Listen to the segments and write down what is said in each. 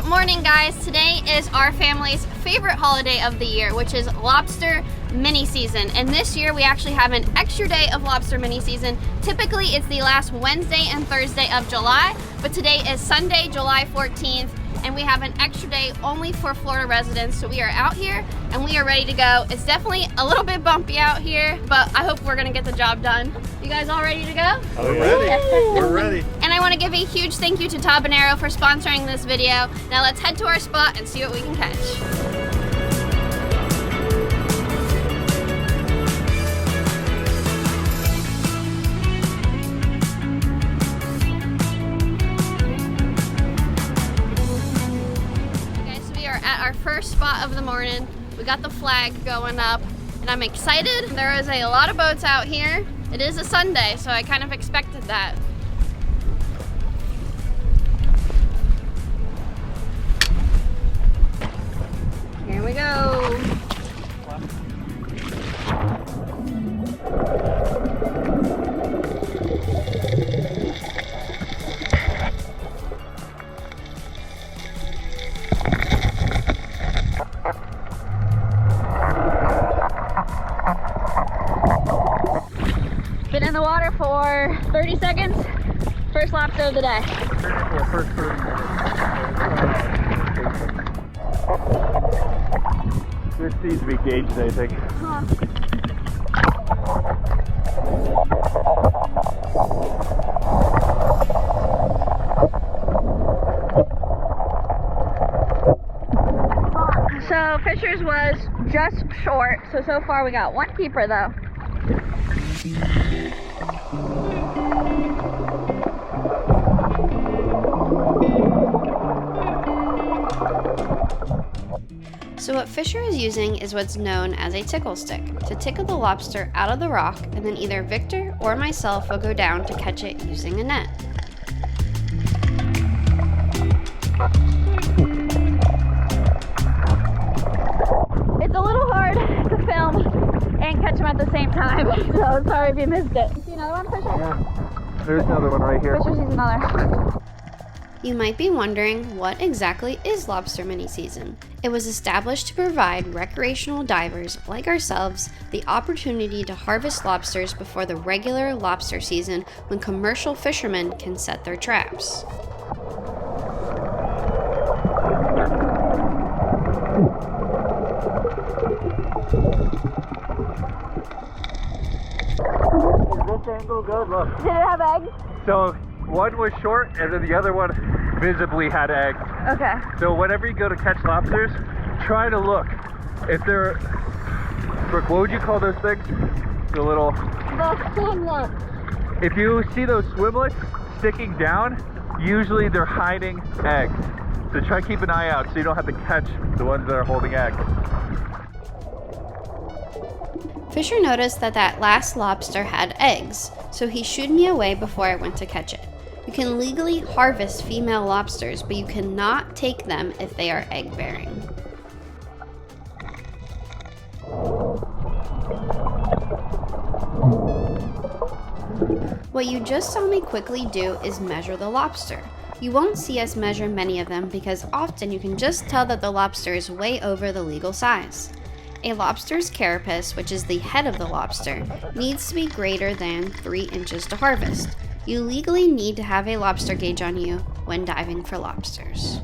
morning guys. Today is our family's favorite holiday of the year, which is lobster mini season. And this year we actually have an extra day of lobster mini season. Typically it's the last Wednesday and Thursday of July, but today is Sunday, July 14th, and we have an extra day only for Florida residents. So we are out here and we are ready to go. It's definitely a little bit bumpy out here, but I hope we're gonna get the job done. You guys all ready to go? We're ready. We're ready. And I want to give a huge thank you to Tabanero for sponsoring this video. Now let's head to our spot and see what we can catch. At our first spot of the morning. We got the flag going up and I'm excited. There is a lot of boats out here. It is a Sunday, so I kind of expected that. Here we go. Been in the water for 30 seconds. First lobster of the day. First 30 minutes. This needs to be gauged, I think. So Fisher's was just short. So far we got one keeper though. So what Fisher is using is what's known as a tickle stick to tickle the lobster out of the rock, and then either Victor or myself will go down to catch it using a net. It's a little hard to film and catch them at the same time, so sorry if you missed it. See another one, Fisher? Yeah, there's another one right here. Fisher sees another. You might be wondering, what exactly is lobster mini season? It was established to provide recreational divers like ourselves the opportunity to harvest lobsters before the regular lobster season, when commercial fishermen can set their traps. Is this angle good? Look. Did it have eggs? So one was short and then the other one visibly had eggs. Okay. So whenever you go to catch lobsters, try to look. If they're, Brooke, what would you call those things? The little... The swimlets. If you see those swimlets sticking down, usually they're hiding eggs. So try to keep an eye out so you don't have to catch the ones that are holding eggs. Fisher noticed that last lobster had eggs, so he shooed me away before I went to catch it. You can legally harvest female lobsters, but you cannot take them if they are egg-bearing. What you just saw me quickly do is measure the lobster. You won't see us measure many of them because often you can just tell that the lobster is way over the legal size. A lobster's carapace, which is the head of the lobster, needs to be greater than 3 inches to harvest. You legally need to have a lobster gauge on you when diving for lobsters.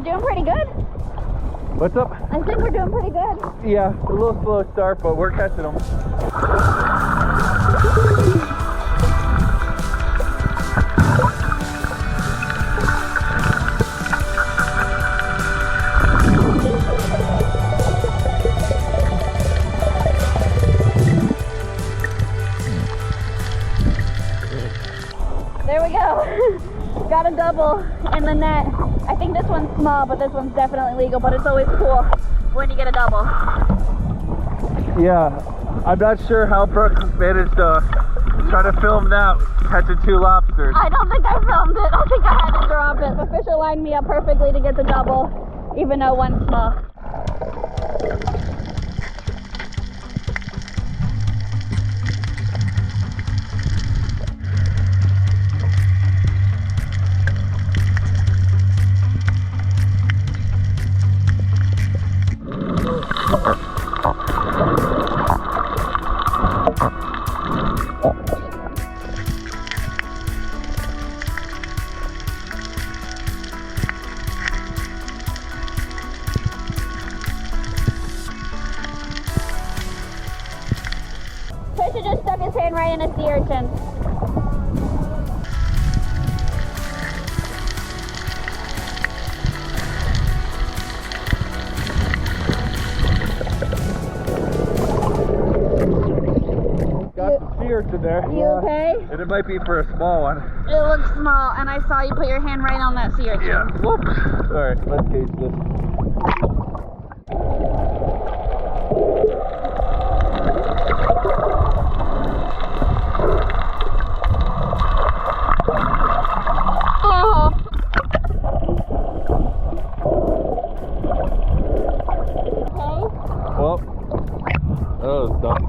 doing pretty good. What's up? I think we're doing pretty good. Yeah, a little slow start, but we're catching them. There we go. Got a double in the net. I think this one's small, but this one's definitely legal, but it's always cool when you get a double. Yeah, I'm not sure how Brooke managed to try to film that catching 2 lobsters. I don't think I filmed it. I think I had to drop it. The Fisher lined me up perfectly to get the double, even though one's small. Fisher just stuck his hand right in a sea urchin. Got some sea urchin there. You okay? And it might be for a small one. It looks small, and I saw you put your hand right on that sea urchin. Yeah. Whoops. Alright, let's gauge this. Oh. Okay. Well, that was dumb.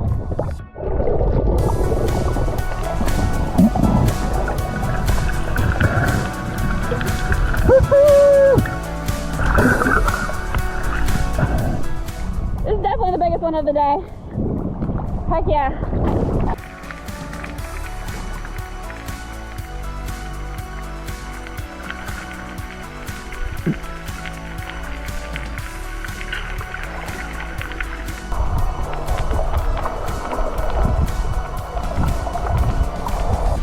This is definitely the biggest one of the day. Heck yeah.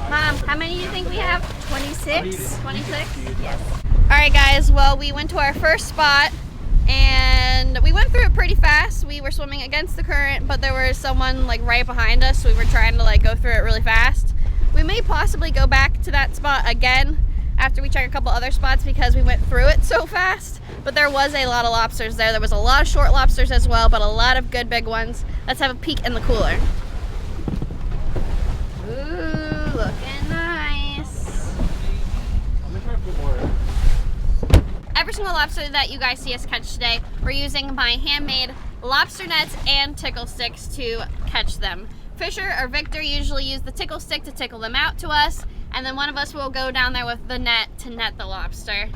Mom, how many do you think we have? 26? 26? Yes. Alright guys, well we went to our first spot and we went through it pretty fast. We were swimming against the current, but there was someone like right behind us, so we were trying to like go through it really fast. We may possibly go back to that spot again after we check a couple other spots because we went through it so fast. But there was a lot of lobsters there. There was a lot of short lobsters as well, but a lot of good big ones. Let's have a peek in the cooler. Ooh, looking nice. Every single lobster that you guys see us catch today, we're using my handmade lobster nets and tickle sticks to catch them. Fisher or Victor usually use the tickle stick to tickle them out to us, and then one of us will go down there with the net to net the lobster.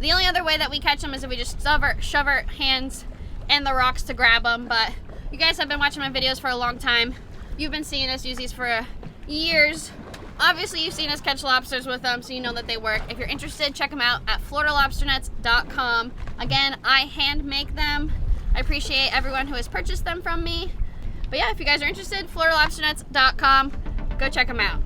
The only other way that we catch them is if we just shove our hands in the rocks to grab them, but you guys have been watching my videos for a long time. You've been seeing us use these for years. Obviously, you've seen us catch lobsters with them, so you know that they work. If you're interested, check them out at floridalobsternets.com. Again, I hand make them. I appreciate everyone who has purchased them from me. But yeah, if you guys are interested, floridalobsternets.com. Go check them out.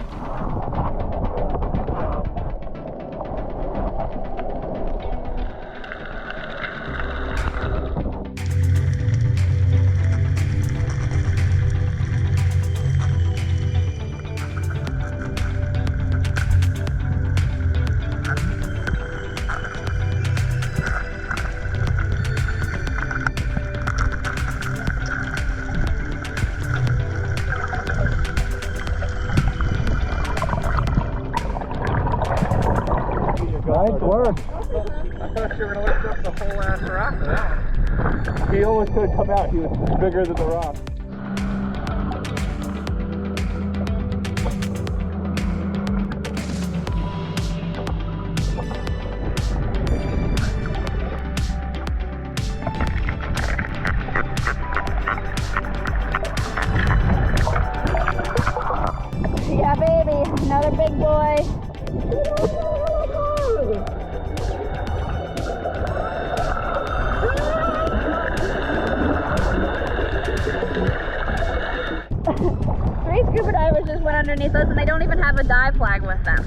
Nice work. I thought you were going to lift up the whole ass rock for that one. He almost couldn't come out. He was bigger than the rock. Yeah, baby. Another big boy. Three scuba divers just went underneath us and they don't even have a dive flag with them.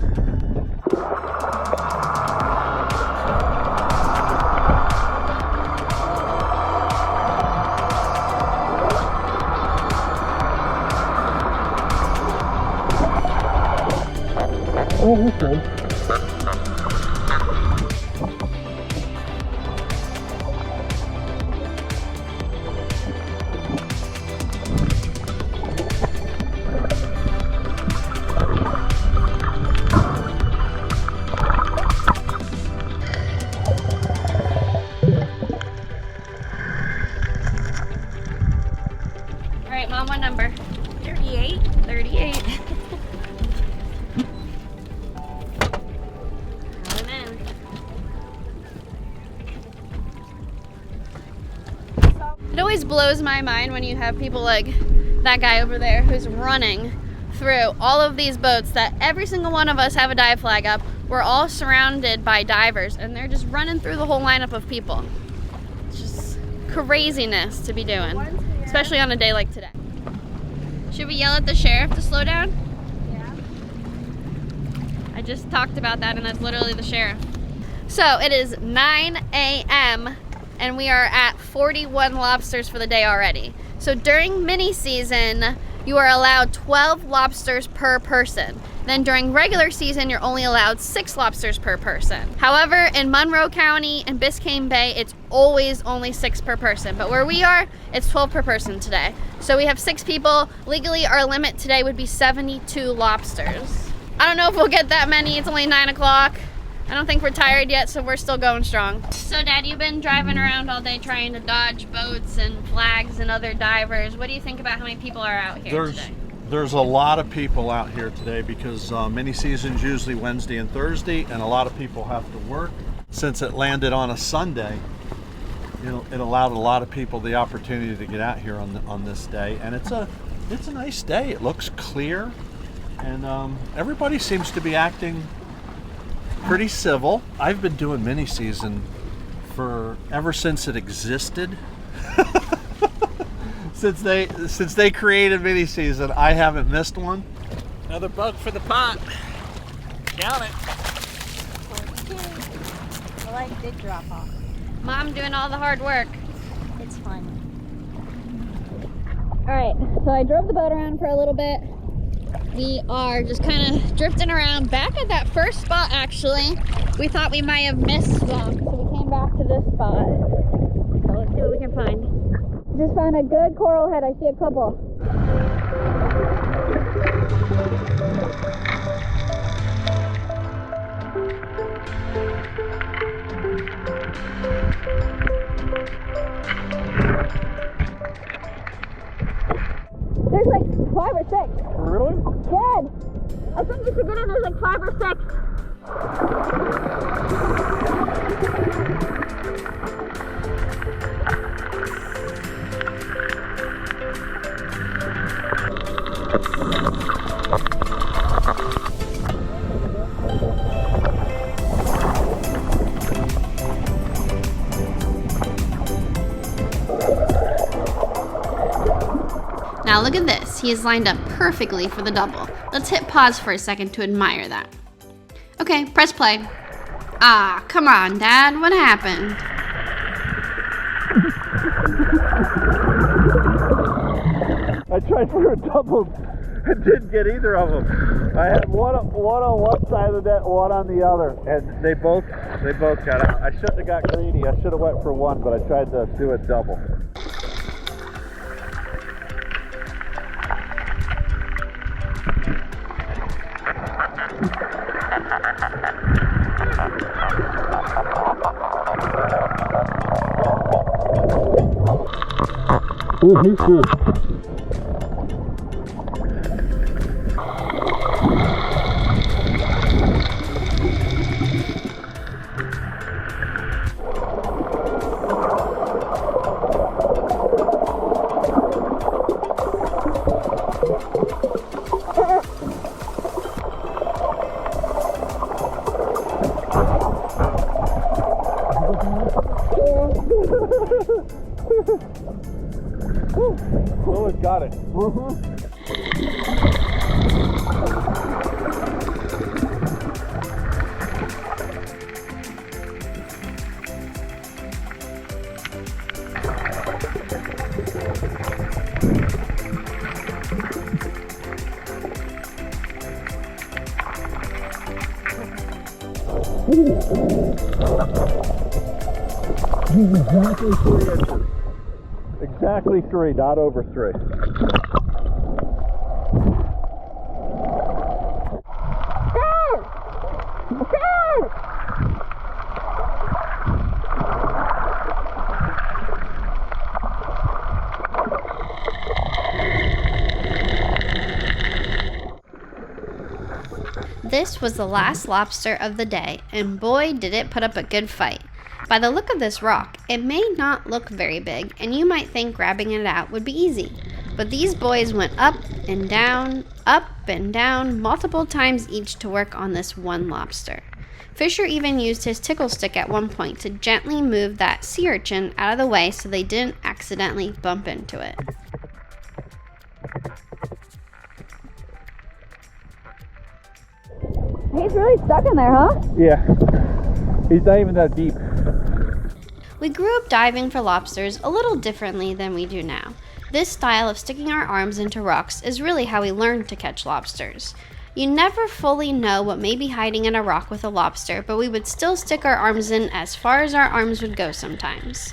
Oh, okay. All right, Mom, what number? 38. 38. It always blows my mind when you have people like that guy over there who's running through all of these boats that every single one of us have a dive flag up. We're all surrounded by divers and they're just running through the whole lineup of people. It's just craziness to be doing, especially on a day like today. Should we yell at the sheriff to slow down? Yeah. I just talked about that and that's literally the sheriff. So it is 9 a.m. and we are at 41 lobsters for the day already. So during mini season, you are allowed 12 lobsters per person. Then during regular season, you're only allowed 6 lobsters per person. However, in Monroe County and Biscayne Bay, it's always only 6 per person. But where we are, it's 12 per person today. So we have 6 people. Legally, our limit today would be 72 lobsters. I don't know if we'll get that many. It's only 9 o'clock. I don't think we're tired yet, so we're still going strong. So Dad, you've been driving around all day trying to dodge boats and flags and other divers. What do you think about how many people are out here today? There's a lot of people out here today because mini season's usually Wednesday and Thursday, and a lot of people have to work. Since it landed on a Sunday, it allowed a lot of people the opportunity to get out here on this day, and it's a nice day. It looks clear, and everybody seems to be acting pretty civil. I've been doing mini season ever since it existed. Since they created mini season, I haven't missed one. Another bug for the pot. Count it. 42. The light did drop off. Mom doing all the hard work. It's fun. All right, so I drove the boat around for a little bit. We are just kind of drifting around back at that first spot. Actually, we thought we might have missed one, so we came back to this spot. So let's see what we can find. Just found a good coral head. I see a couple. There's like 5 or 6. Really? Good. I think you should get in. There's like 5 or 6. Now look at this. He is lined up perfectly for the double. Let's hit pause for a second to admire that. Okay, press play. Ah, come on, Dad. What happened? I tried for a double and didn't get either of them. I had one on one side of the net, one on the other, and they both got out. I shouldn't have got greedy. I should have went for one, but I tried to do it double. Oh, he's good. Oh, it's got it. Exactly 3 inches. Exactly 3, not over 3. This was the last lobster of the day, and boy did it put up a good fight. By the look of this rock, it may not look very big, and you might think grabbing it out would be easy. But these boys went up and down multiple times each to work on this one lobster. Fisher even used his tickle stick at one point to gently move that sea urchin out of the way so they didn't accidentally bump into it. He's really stuck in there, huh? Yeah. He's not even that deep. We grew up diving for lobsters a little differently than we do now. This style of sticking our arms into rocks is really how we learned to catch lobsters. You never fully know what may be hiding in a rock with a lobster, but we would still stick our arms in as far as our arms would go sometimes.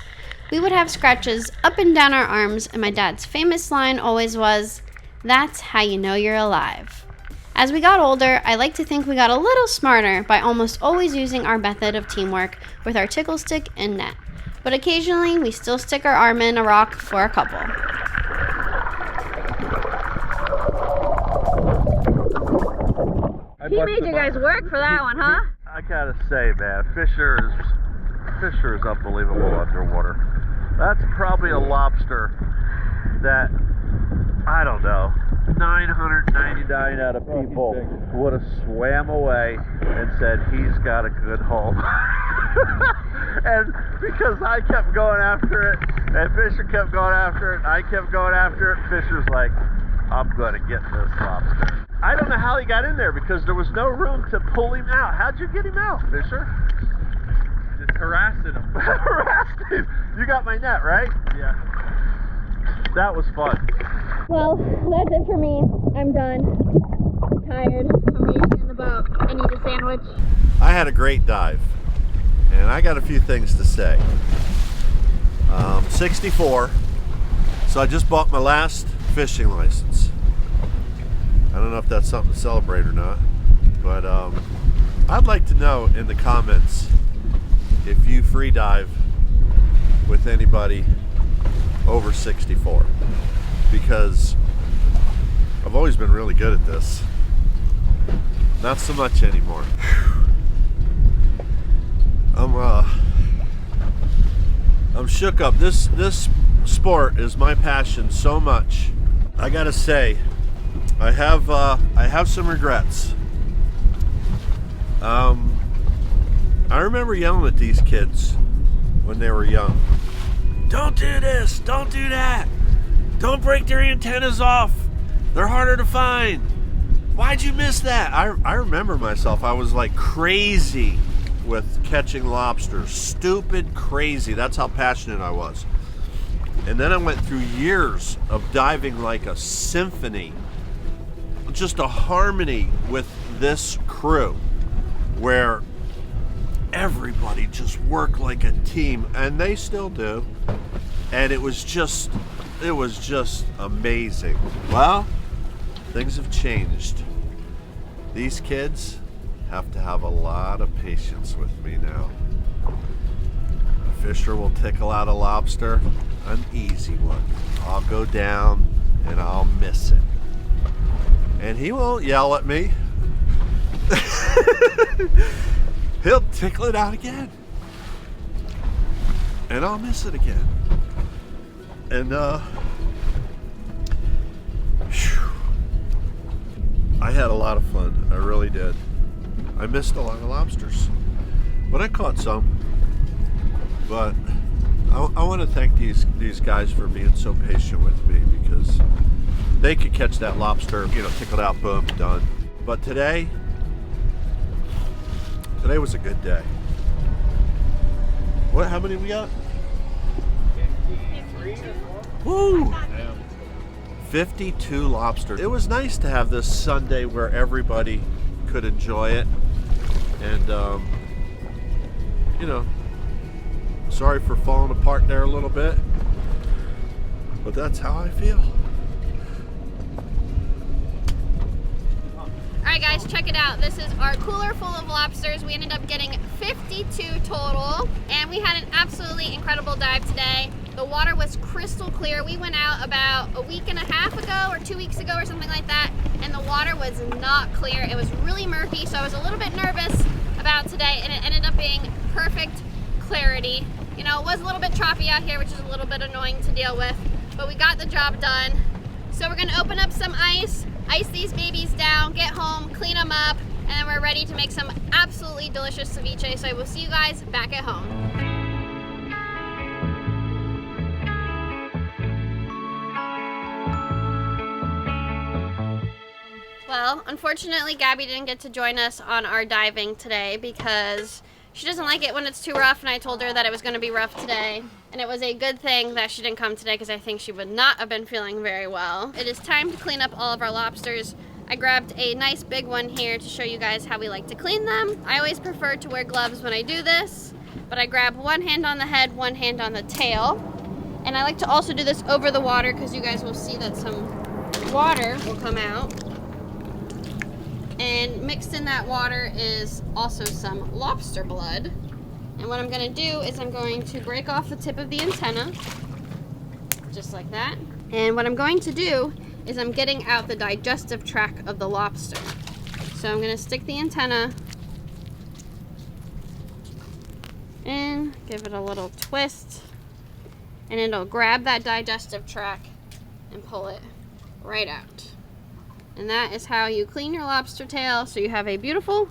We would have scratches up and down our arms, and my dad's famous line always was, "That's how you know you're alive." As we got older, I like to think we got a little smarter by almost always using our method of teamwork with our tickle stick and net. But occasionally, we still stick our arm in a rock for a couple. He made you guys work for that one, huh? I gotta say, man, Fisher is unbelievable underwater. That's probably a lobster that, I don't know, 999 out of people would have swam away and said he's got a good home. And because I kept going after it, and Fisher kept going after it, and I kept going after it, Fisher's like, I'm gonna get this lobster. I don't know how he got in there because there was no room to pull him out. How'd you get him out, Fisher? Just harassing him. Harassed him. You got my net, right? Yeah. That was fun. Well, that's it for me. I'm done. I'm tired. I'm reading in the boat. I need a sandwich. I had a great dive, and I got a few things to say. 64, so I just bought my last fishing license. I don't know if that's something to celebrate or not, but I'd like to know in the comments if you free dive with anybody over 64, because I've always been really good at this. Not so much anymore. I'm shook up. This sport is my passion so much. I gotta say, I have some regrets. I remember yelling at these kids when they were young. Don't do this, don't do that. Don't break their antennas off. They're harder to find. Why'd you miss that? I remember myself, I was like crazy with catching lobsters. Stupid crazy, that's how passionate I was. And then I went through years of diving like a symphony, just a harmony with this crew, where everybody just worked like a team, and they still do. And it was just amazing. Well, things have changed. These kids have to have a lot of patience with me now. Fisher will tickle out a lobster, an easy one. I'll go down and I'll miss it. And he won't yell at me. He'll tickle it out again. And I'll miss it again. And I had a lot of fun. I really did. I missed a lot of lobsters, but I caught some. But I want to thank these guys for being so patient with me, because they could catch that lobster, tickle it out, boom, done. But today was a good day. How many we got? 53. Woo! 52 lobsters. It was nice to have this Sunday where everybody could enjoy it. And you know, sorry for falling apart there a little bit, but that's how I feel. Alright guys, check it out. This is our cooler full of lobsters. We ended up getting 52 total, and we had an absolutely incredible dive today. The water was crystal clear. We went out about a week and a half ago or 2 weeks ago or something like that, and the water was not clear. It was really murky, so I was a little bit nervous about today, and it ended up being perfect clarity. You know, it was a little bit choppy out here, which is a little bit annoying to deal with, but we got the job done. So we're gonna open up some ice these babies down, get home, clean them up, and then we're ready to make some absolutely delicious ceviche. So I will see you guys back at home. Well, unfortunately, Gabby didn't get to join us on our diving today because she doesn't like it when it's too rough, and I told her that it was going to be rough today. And it was a good thing that she didn't come today because I think she would not have been feeling very well. It is time to clean up all of our lobsters. I grabbed a nice big one here to show you guys how we like to clean them. I always prefer to wear gloves when I do this, but I grab one hand on the head, one hand on the tail. And I like to also do this over the water because you guys will see that some water will come out. And mixed in that water is also some lobster blood. And what I'm gonna do is I'm going to break off the tip of the antenna, just like that. And what I'm going to do is I'm getting out the digestive tract of the lobster. So I'm gonna stick the antenna in, give it a little twist, and it'll grab that digestive tract and pull it right out. And that is how you clean your lobster tail, so you have a beautiful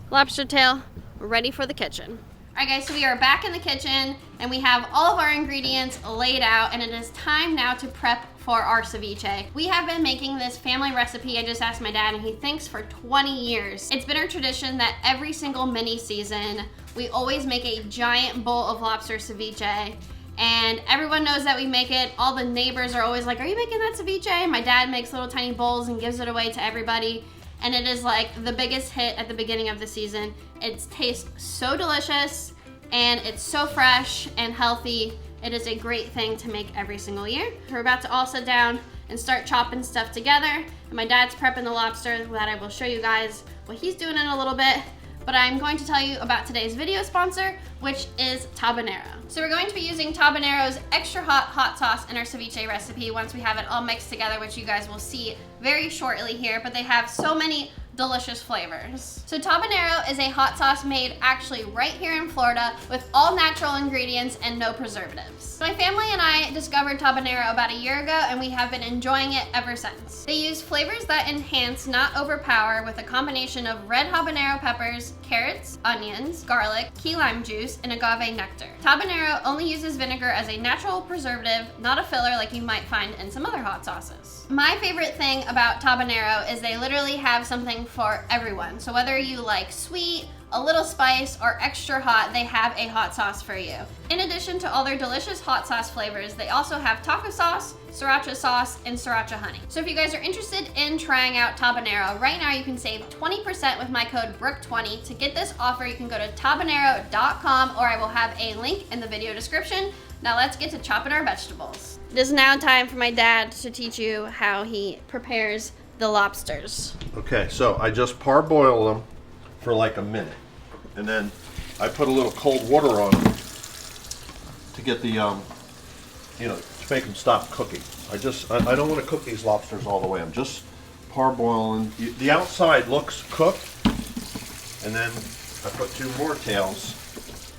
lobster tail ready for the kitchen. Alright guys, so we are back in the kitchen and we have all of our ingredients laid out, and it is time now to prep for our ceviche. We have been making this family recipe. I just asked my dad and he thinks for 20 years. It's been our tradition that every single mini season we always make a giant bowl of lobster ceviche. And everyone knows that we make it. All the neighbors are always like, are you making that ceviche? My dad makes little tiny bowls and gives it away to everybody. And it is like the biggest hit at the beginning of the season. It tastes so delicious and it's so fresh and healthy. It is a great thing to make every single year. We're about to all sit down and start chopping stuff together. And my dad's prepping the lobster that I will show you guys what he's doing in a little bit. But I'm going to tell you about today's video sponsor, which is Tabanero. So we're going to be using Tabanero's extra hot sauce in our ceviche recipe once we have it all mixed together, which you guys will see very shortly here, but they have so many delicious flavors. So Tabanero is a hot sauce made actually right here in Florida with all natural ingredients and no preservatives. My family and I discovered Tabanero about a year ago and we have been enjoying it ever since. They use flavors that enhance, not overpower, with a combination of red habanero peppers, carrots, onions, garlic, key lime juice, and agave nectar. Tabanero only uses vinegar as a natural preservative, not a filler like you might find in some other hot sauces. My favorite thing about Tabanero is they literally have something for everyone. So whether you like sweet, a little spice, or extra hot, they have a hot sauce for you. In addition to all their delicious hot sauce flavors, they also have taco sauce, sriracha sauce, and sriracha honey. So if you guys are interested in trying out Tabanero, right now you can save 20% with my code Brook20. To get this offer, you can go to tabanero.com, or I will have a link in the video description. Now let's get to chopping our vegetables. It is now time for my dad to teach you how he prepares the lobsters. Okay, so I just parboil them for like a minute, and then I put a little cold water on them to get the, you know, to make them stop cooking. I don't want to cook these lobsters all the way. I'm just parboiling. The outside looks cooked, and then I put 2 more tails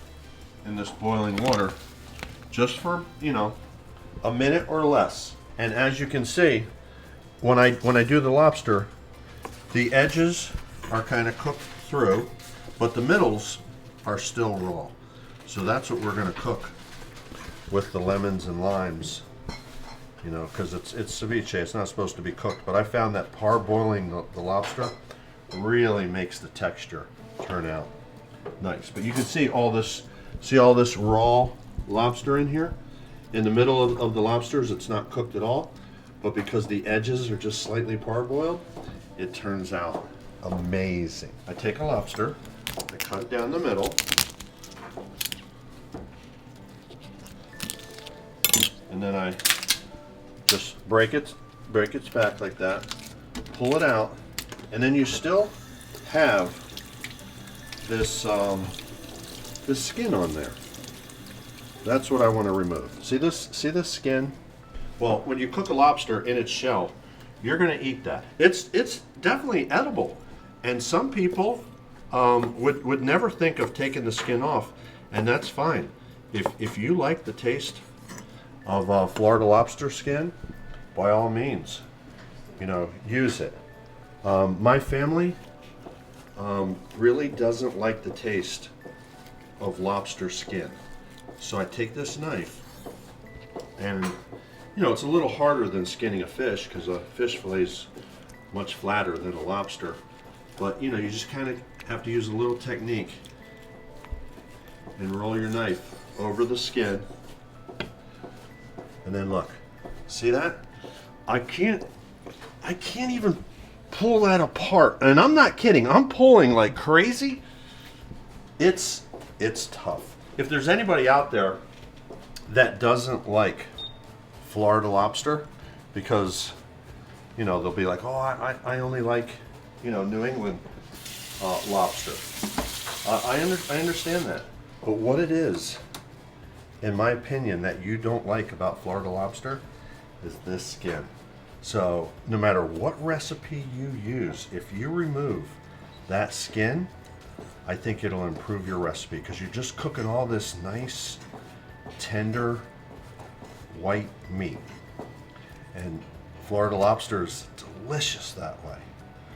in this boiling water just for, you know, a minute or less. And as you can see, when I do the lobster, the edges are kind of cooked through, but the middles are still raw. So that's what we're going to cook with the lemons and limes, you know, because it's ceviche. It's not supposed to be cooked, but I found that parboiling the lobster really makes the texture turn out nice. But you can see all this raw lobster in here. In the middle of the lobsters, it's not cooked at all, but because the edges are just slightly parboiled, it turns out amazing. I take a lobster, I cut it down the middle, and then I just break its back like that, pull it out, and then you still have this this skin on there. That's what I want to remove. See this skin? Well, when you cook a lobster in its shell, you're going to eat that. It's definitely edible, and some people would never think of taking the skin off, and that's fine. If you like the taste of Florida lobster skin, by all means, you know, use it. My family really doesn't like the taste of lobster skin, so I take this knife, and you know, it's a little harder than skinning a fish because a fish fillet is much flatter than a lobster, but you know, you just kind of have to use a little technique and roll your knife over the skin, and then look, see that? I can't even pull that apart, and I'm not kidding. I'm pulling like crazy. It's tough. If there's anybody out there that doesn't like Florida lobster, because you know, they'll be like, oh, I only like, you know, New England lobster. I understand that, but what it is, in my opinion, that you don't like about Florida lobster is this skin. So no matter what recipe you use, if you remove that skin, I think it'll improve your recipe, because you're just cooking all this nice, tender, white meat. And Florida lobster is delicious that way.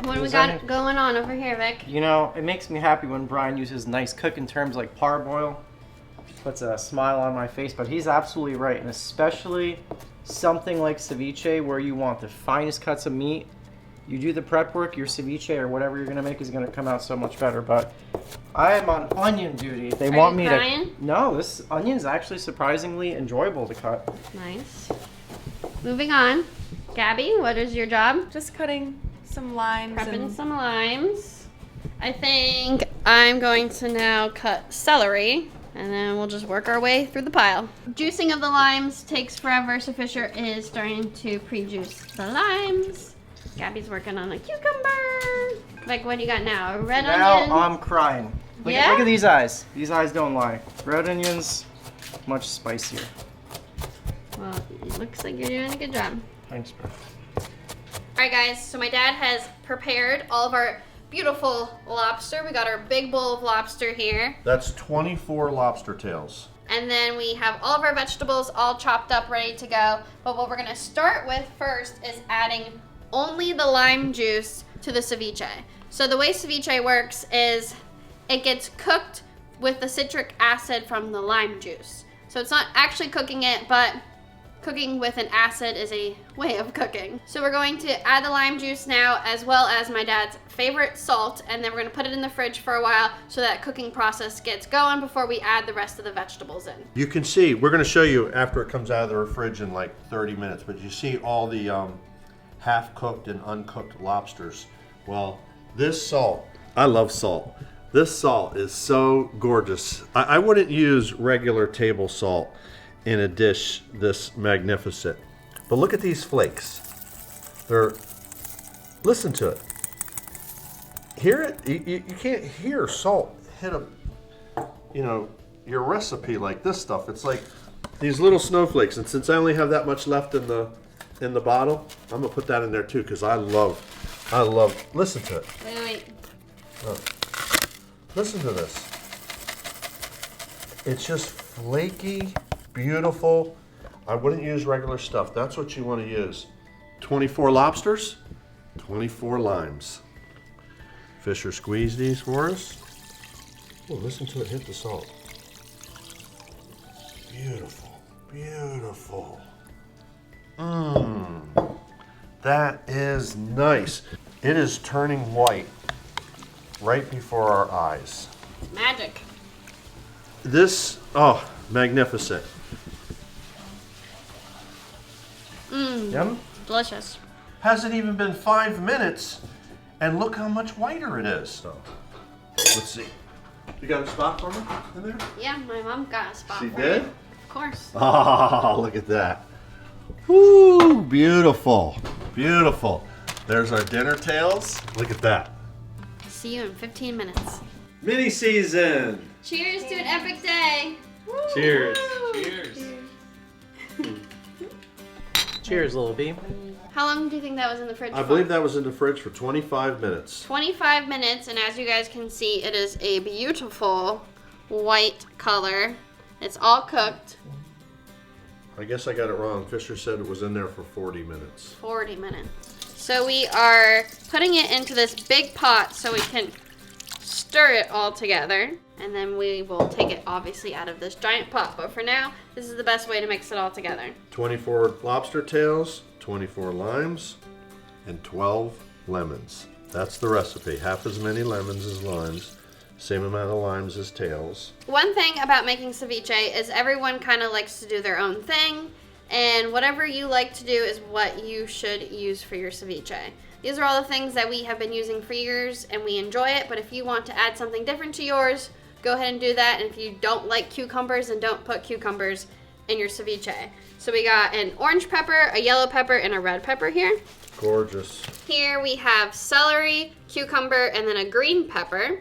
What do we got going on over here, Vic? You know, it makes me happy when Brian uses nice cooking terms like parboil. Puts a smile on my face, but he's absolutely right, and especially something like ceviche where you want the finest cuts of meat. You do the prep work, your ceviche or whatever you're gonna make is gonna come out so much better. But I am on onion duty. They want me to. No, this onion's actually surprisingly enjoyable to cut. Nice. Moving on. Gabby, what is your job? Just cutting some limes. Prepping some limes. I think I'm going to now cut celery, and then we'll just work our way through the pile. Juicing of the limes takes forever, so Fisher is starting to pre-juice the limes. Gabby's working on a cucumber. Like, what do you got now? A red onion? Now I'm crying. Look at these eyes. These eyes don't lie. Red onions, much spicier. Well, it looks like you're doing a good job. Thanks, bro. Alright guys, so my dad has prepared all of our beautiful lobster. We got our big bowl of lobster here. That's 24 lobster tails. And then we have all of our vegetables all chopped up, ready to go. But what we're gonna start with first is adding only the lime juice to the ceviche. So the way ceviche works is it gets cooked with the citric acid from the lime juice. So it's not actually cooking it, but cooking with an acid is a way of cooking. So we're going to add the lime juice now, as well as my dad's favorite salt, and then we're gonna put it in the fridge for a while so that cooking process gets going before we add the rest of the vegetables in. You can see, we're gonna show you after it comes out of the fridge in like 30 minutes, but you see all the half-cooked and uncooked lobsters. Well, this salt, I love salt. This salt is so gorgeous. I wouldn't use regular table salt in a dish this magnificent. But look at these flakes. Listen to it. Hear it? You can't hear salt hit your recipe like this stuff. It's like these little snowflakes, and since I only have that much left in the bottle, I'm gonna put that in there too, because I love, listen to it. Wait. Listen to this. It's just flaky, beautiful. I wouldn't use regular stuff. That's what you want to use. 24 lobsters, 24 limes. Fisher squeeze these for us. Oh, listen to it hit the salt. Beautiful, beautiful. That is nice. It is turning white right before our eyes. Magic. This, oh, magnificent. Yum. Delicious. Hasn't even been 5 minutes, and look how much whiter it is. So, let's see. You got a spot for me in there? Yeah, my mom got a spot She for did? you. Of course. Oh, look at that. Woo, beautiful, beautiful. There's our dinner tails. Look at that. See you in 15 minutes. Mini season. Cheers to an epic day. Cheers. Cheers. Cheers, little B. How long do you think that was in the fridge I for? believe that was in the fridge for 25 minutes. 25 minutes, and as you guys can see, it is a beautiful white color. It's all cooked. I guess I got it wrong. Fisher said it was in there for 40 minutes. 40 minutes. So we are putting it into this big pot so we can stir it all together. And then we will take it obviously out of this giant pot. But for now, this is the best way to mix it all together. 24 lobster tails, 24 limes, and 12 lemons. That's the recipe. Half as many lemons as limes. Same amount of limes as tails. One thing about making ceviche is everyone kind of likes to do their own thing, and whatever you like to do is what you should use for your ceviche. These are all the things that we have been using for years and we enjoy it, but if you want to add something different to yours, go ahead and do that. And if you don't like cucumbers, then don't put cucumbers in your ceviche. So we got an orange pepper, a yellow pepper, and a red pepper here. Gorgeous. Here we have celery, cucumber, and then a green pepper.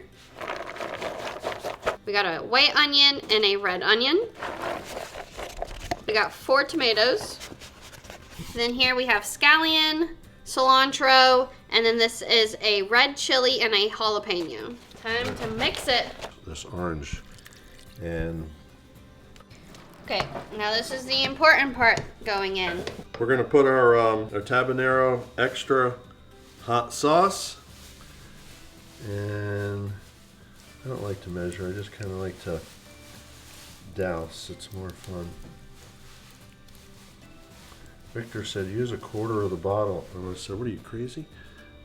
We got a white onion and a red onion. We got 4 tomatoes. Then here we have scallion, cilantro, and then this is a red chili and a jalapeno. Time to mix it. This orange. And Okay, now this is the important part going in. we're gonna put our Tabanero extra hot sauce. And I don't like to measure, I just kind of like to douse. It's more fun. Victor said, use a quarter of the bottle. And I said, what are you, crazy?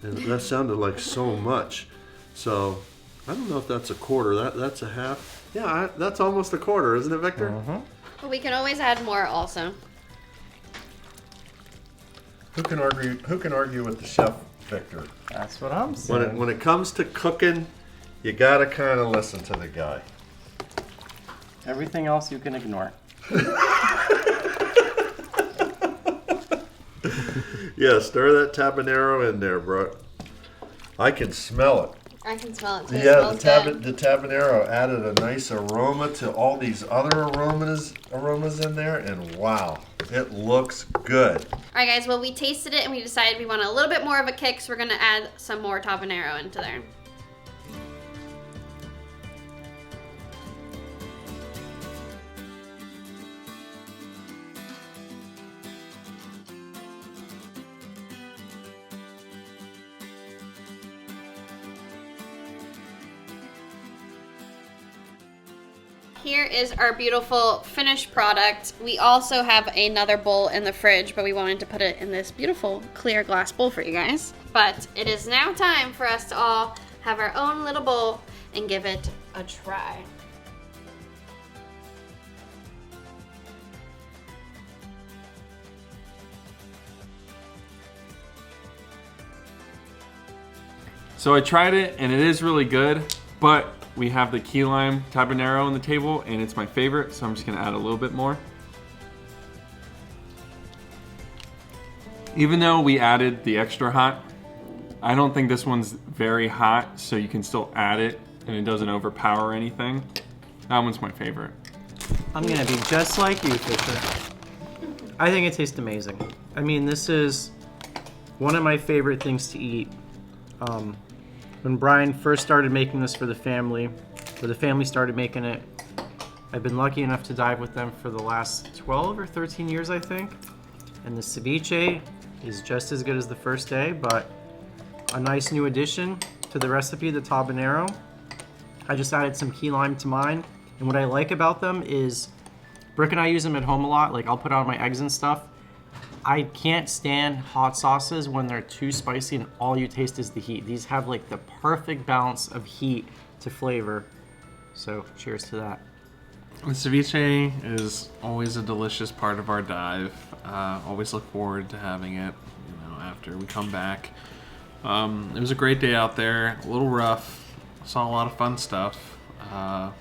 And that sounded like so much. So, I don't know if that's a quarter. That's a half. Yeah, that's almost a quarter, isn't it, Victor? But we can always add more also. Who can argue with the chef, Victor? That's what I'm saying. When it comes to cooking, you gotta kind of listen to the guy. Everything else you can ignore. Yeah, stir that tabanero in there, bro. I can smell it. I can smell it too. It Yeah, smells good. the tabanero added a nice aroma to all these other aromas in there, and wow, it looks good. All right, guys. Well, we tasted it and we decided we want a little bit more of a kick, so we're gonna add some more tabanero into there. Here is our beautiful finished product. We also have another bowl in the fridge, but we wanted to put it in this beautiful clear glass bowl for you guys. But it is now time for us to all have our own little bowl and give it a try. So I tried it and it is really good, but we have the key lime tabanero on the table and it's my favorite, so I'm just gonna add a little bit more. Even though we added the extra hot, I don't think this one's very hot, so you can still add it and it doesn't overpower anything. That one's my favorite. I'm gonna be just like you, Fisher. I think it tastes amazing. I mean, this is one of my favorite things to eat. When Brian first started making this for the family, or the family started making it, I've been lucky enough to dive with them for the last 12 or 13 years, I think. And the ceviche is just as good as the first day, but a nice new addition to the recipe, the tabanero. I just added some key lime to mine. And what I like about them is, Brooke and I use them at home a lot. Like, I'll put on my eggs and stuff. I can't stand hot sauces when they're too spicy and all you taste is the heat. These have like the perfect balance of heat to flavor. So cheers to that. The ceviche is always a delicious part of our dive. Always look forward to having it, after we come back. It was a great day out there, a little rough. Saw a lot of fun stuff.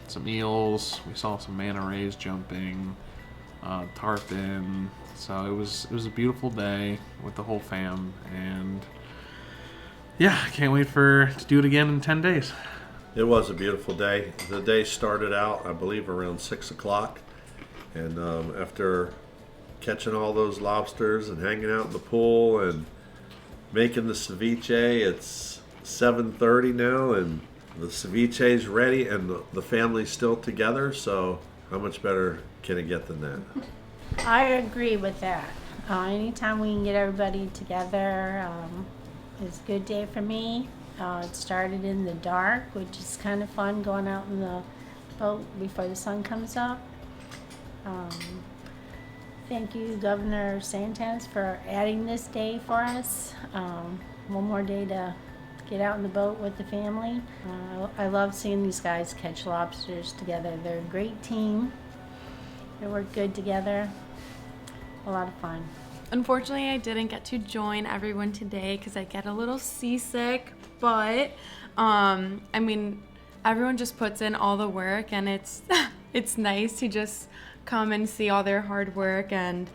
Some eels, we saw some manta rays jumping. tarpon. So it was a beautiful day with the whole fam, and yeah, I can't wait to do it again in 10 days. It was a beautiful day. The day started out, I believe, around 6 o'clock. And after catching all those lobsters and hanging out in the pool and making the ceviche, it's 7:30 now, and the ceviche's ready, and the family's still together. So how much better can it get than that? I agree with that. Anytime we can get everybody together, it's a good day for me. It started in the dark, which is kind of fun, going out in the boat before the sun comes up. Thank you, Governor Santos, for adding this day for us. One more day to get out in the boat with the family. I love seeing these guys catch lobsters together. They're a great team. They work good together. A lot of fun. Unfortunately, I didn't get to join everyone today because I get a little seasick, but I mean, everyone just puts in all the work, and it's it's nice to just come and see all their hard work, and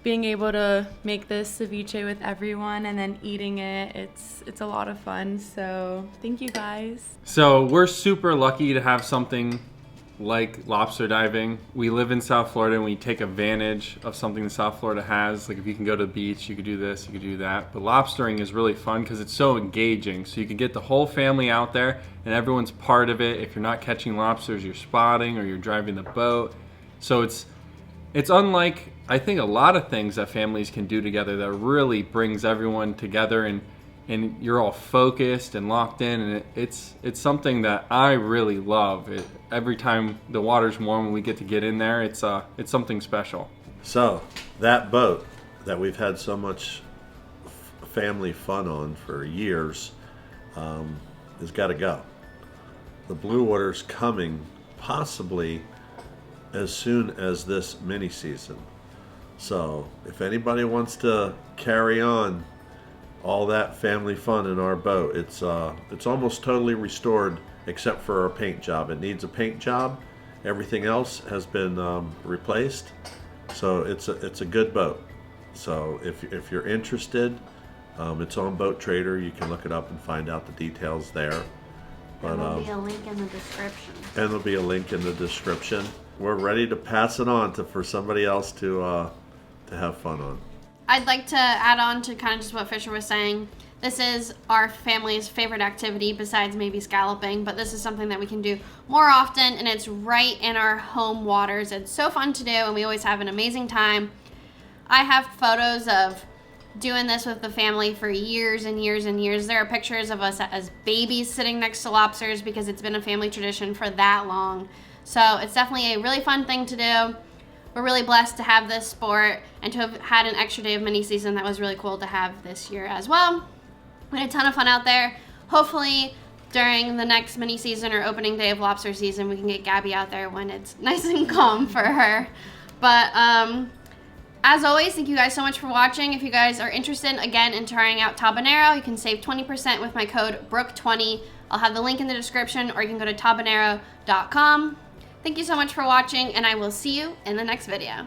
being able to make this ceviche with everyone and then eating it, it's a lot of fun. So thank you guys. So we're super lucky to have something like lobster diving. We live in South Florida, and we take advantage of something that South Florida has. Like, if you can go to the beach, you could do this, you could do that. But lobstering is really fun because it's so engaging. So you can get the whole family out there, and everyone's part of it. If you're not catching lobsters, you're spotting or you're driving the boat. So it's unlike, I think, a lot of things that families can do together that really brings everyone together, and you're all focused and locked in, and it's something that I really love. Every time the water's warm and we get to get in there, it's something special. So that boat that we've had so much family fun on for years has got to go. The Blue Water's coming possibly as soon as this mini season. So if anybody wants to carry on all that family fun in our boat, it's almost totally restored except for our paint job. It needs a paint job. Everything else has been replaced. So it's a good boat. So if you're interested, it's on Boat Trader. You can look it up and find out the details there. But, and there'll be a link in the description. And there'll be a link in the description. We're ready to pass it on for somebody else to have fun on. I'd like to add on to kind of just what Fisher was saying. This is our family's favorite activity besides maybe scalloping, but this is something that we can do more often, and it's right in our home waters. It's so fun to do, and we always have an amazing time. I have photos of doing this with the family for years and years and years. There are pictures of us as babies sitting next to lobsters because it's been a family tradition for that long. So it's definitely a really fun thing to do. We're really blessed to have this sport and to have had an extra day of mini season that was really cool to have this year as well. We had a ton of fun out there. Hopefully during the next mini season or opening day of lobster season, we can get Gabby out there when it's nice and calm for her. But as always, thank you guys so much for watching. If you guys are interested, again, in trying out Tabanero, you can save 20% with my code Brook20. I'll have the link in the description, or you can go to tabanero.com. Thank you so much for watching, and I will see you in the next video.